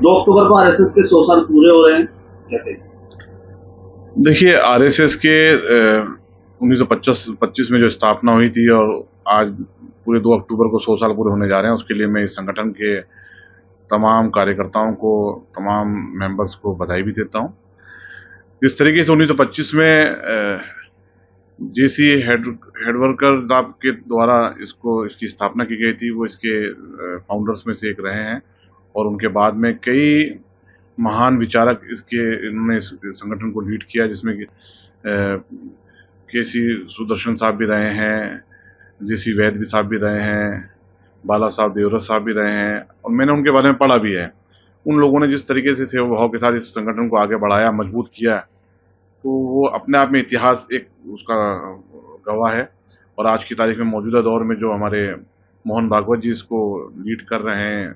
2 अक्टूबर को आरएसएस के 100 साल पूरे हो रहे हैं, क्या कहें? देखिए, आरएसएस के 1925 में जो स्थापना हुई थी और आज पूरे 2 अक्टूबर को 100 साल पूरे होने जा रहे हैं, उसके लिए मैं इस संगठन के तमाम कार्यकर्ताओं को, तमाम मेंबर्स को बधाई भी देता हूं। जिस तरीके से 1925 में जेसी हेडवर्कर साहब के द्वारा इसकी स्थापना की गई थी, वो इसके फाउंडर्स में से एक रहे हैं और उनके बाद में कई महान विचारक इन्होंने इस संगठन को लीड किया, जिसमें कि केसी सुदर्शन साहब भी रहे हैं, जेसी वैद भी साहब भी रहे हैं, बाला साहब देवरत साहब भी रहे हैं और मैंने उनके बारे में पढ़ा भी है। उन लोगों ने जिस तरीके से सेवा भाव के साथ इस संगठन को आगे बढ़ाया, मजबूत किया, तो वो अपने आप में इतिहास एक उसका गवाह है। और आज की तारीख में मौजूदा दौर में जो हमारे मोहन भागवत जी इसको लीड कर रहे हैं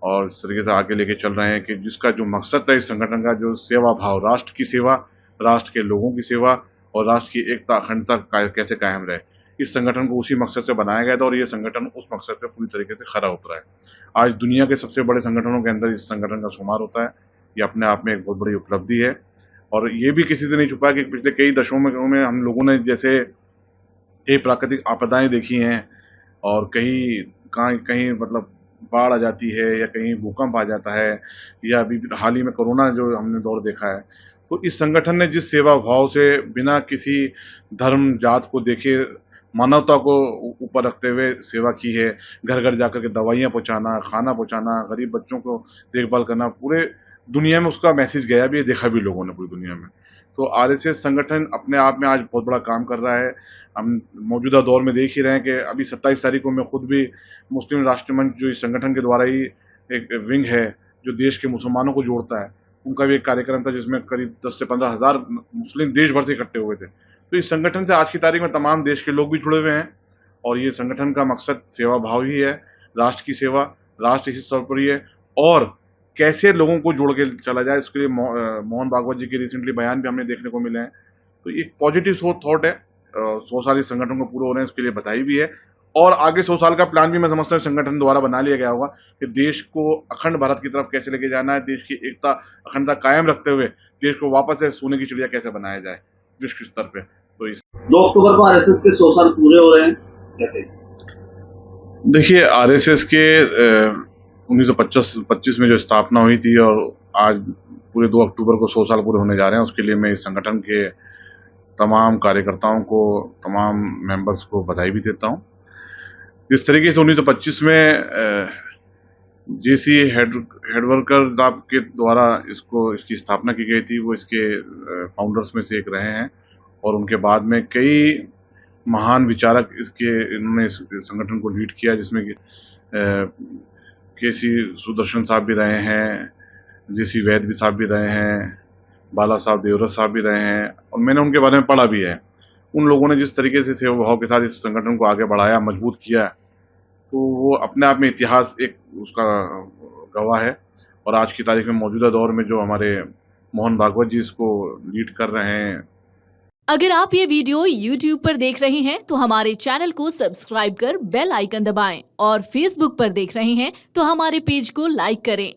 और इस तरीके से आगे लेके चल रहे हैं कि जिसका जो मकसद था इस संगठन का, जो सेवा भाव, राष्ट्र की सेवा, राष्ट्र के लोगों की सेवा और राष्ट्र की एकता अखंडता कैसे कायम रहे, इस संगठन को उसी मकसद से बनाया गया था और ये संगठन उस मकसद पे पूरी तरीके से खरा उतरा है। आज दुनिया के सबसे बड़े संगठनों के अंदर इस संगठन का शुमार होता है। ये अपने आप में एक बहुत बड़ी उपलब्धि है और ये भी किसी से नहीं छुपा कि पिछले कई दशकों में हम लोगों ने जैसे कई प्राकृतिक आपदाएं देखी हैं और कहीं मतलब बाढ़ आ जाती है या कहीं भूकंप आ जाता है या अभी हाल ही में कोरोना जो हमने दौर देखा है, तो इस संगठन ने जिस सेवा भाव से बिना किसी धर्म जात को देखे मानवता को ऊपर रखते हुए सेवा की है, घर घर जाकर के दवाइयाँ पहुँचाना, खाना पहुँचाना, गरीब बच्चों को देखभाल करना, पूरे दुनिया में उसका मैसेज गया भी है, देखा भी लोगों ने पूरी दुनिया में। तो आरएसएस संगठन अपने आप में आज बहुत बड़ा काम कर रहा है। हम मौजूदा दौर में देख ही रहे हैं कि अभी 27 तारीख को मैं खुद भी मुस्लिम राष्ट्र मंच, जो इस संगठन के द्वारा ही एक विंग है जो देश के मुसलमानों को जोड़ता है, उनका भी एक कार्यक्रम था जिसमें करीब 10 से 15 हज़ार मुस्लिम देश भर से इकट्ठे हुए थे। तो इस संगठन से आज की तारीख में तमाम देश के लोग भी जुड़े हुए हैं और ये संगठन का मकसद सेवा भाव ही है, राष्ट्र की सेवा, राष्ट्र इसी सर्वोपरि है और कैसे लोगों को जोड़ के चला जाए, इसके लिए मोहन भागवत जी के रिसेंटली बयान भी हमें देखने को मिले हैं। तो एक पॉजिटिव थॉट है। 100 साल इस संगठन को पूरे हो रहे हैं, इसके लिए बधाई भी है और आगे 100 साल का प्लान भी मैं समझता हूँ संगठन द्वारा बना लिया गया होगा कि देश को अखंड भारत की तरफ कैसे लेके जाना है, देश की एकता अखंडता कायम रखते हुए देश को वापस से सोने की चिड़िया कैसे बनाया जाए विश्व स्तर पे। तो 2 अक्टूबर को आरएसएस के 100 साल पूरे हो रहे हैं, क्या कहें? देखिए, आरएसएस के 1925 में जो स्थापना हुई थी और आज पूरे 2 अक्टूबर को 100 साल पूरे होने जा रहे हैं, उसके लिए मैं इस संगठन के तमाम कार्यकर्ताओं को, तमाम मेंबर्स को बधाई भी देता हूं। जिस तरीके से 1925 में जेसी हेडवर्कर साहब के द्वारा इसकी स्थापना की गई थी, वो इसके फाउंडर्स में से एक रहे हैं और उनके बाद में कई महान विचारक इन्होंने इस संगठन को लीड किया, जिसमें कि केसी सुदर्शन साहब भी रहे हैं, जेसी वैद भी साहब भी रहे हैं, बाला साहब देवरत साहब भी रहे हैं और मैंने उनके बारे में पढ़ा भी है। उन लोगों ने जिस तरीके से सेवा भाव के साथ इस संगठन को आगे बढ़ाया, मजबूत किया, तो वो अपने आप में इतिहास एक उसका गवाह है। और आज की तारीख में मौजूदा दौर में जो हमारे मोहन भागवत जी इसको लीड कर रहे हैं। अगर आप ये वीडियो YouTube पर देख रहे हैं तो हमारे चैनल को सब्सक्राइब कर बेल आइकन दबाएं और Facebook पर देख रहे हैं तो हमारे पेज को लाइक करें।